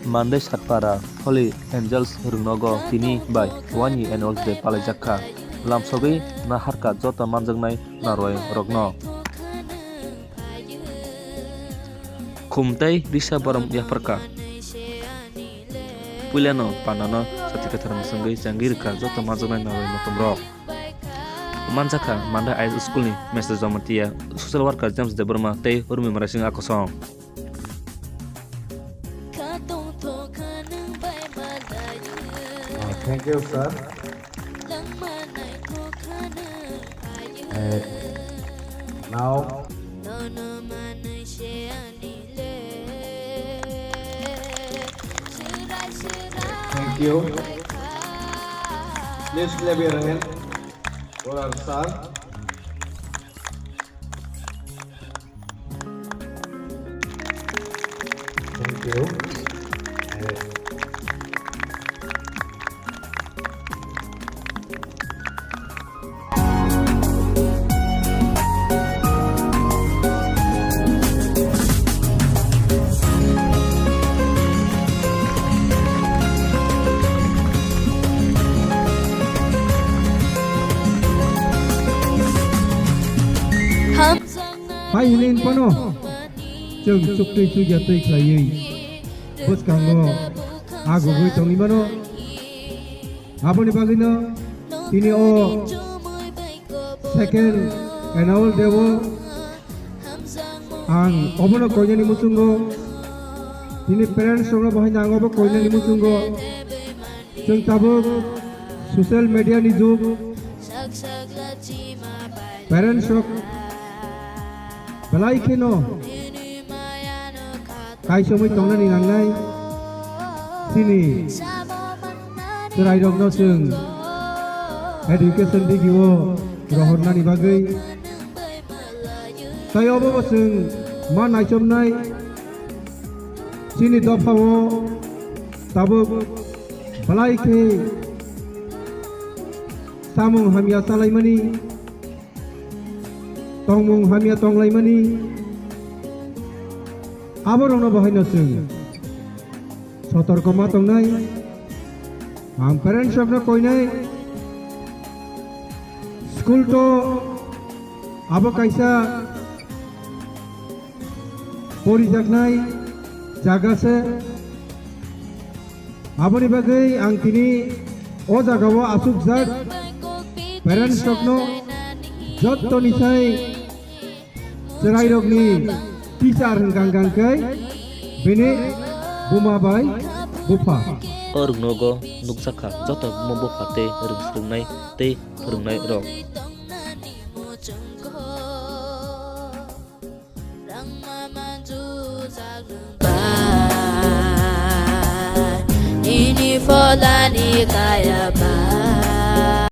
Mandai Sat para Holy Angels rungnogo tini by wainwi and all the phailai jakha lamsogui na harka joto manjaknai naruwai rokno khumtei risa borom yaparka Puilano Chati kathar musangui janggirka joto manjaknai naruwai motom rok Manjak Mandai High School ni message jomatia social worker James de Burma tei urmi marasing akosong. Thank you, sir. Now, thank you. Please clap your hand for our sir. Thank you. Hai hilin pano cheng chuk tui chu ya tui khlai bus kango agu gui tongi mano aboni bagino tini o second annual devo ang obono koinani musungo tini parents songno bahai nangobo koinani musungo cheng tabuk social media ni jug parents sok phailai keno kai somoi tongnani nangnai tini serai rokno cheng education digio rohornani bagai tai obo cheng ma naicomnai tini dofao tabuk phailai ke samung hamya salaimani tongmung hamya tonglaimani aborongno bahaino cheng sotorkoma tongnai ang parents rokno koinai school to abo kaisa porijaknai jaga se aboni bagai ang tini o jagao asukjak parents rokno joto nisai serai rokni teacher hengkang kai bene buma bai bufa Rungnogo nukjaka joto buma bufa te rungsrungnai te rungnai rok ini folani kaya ba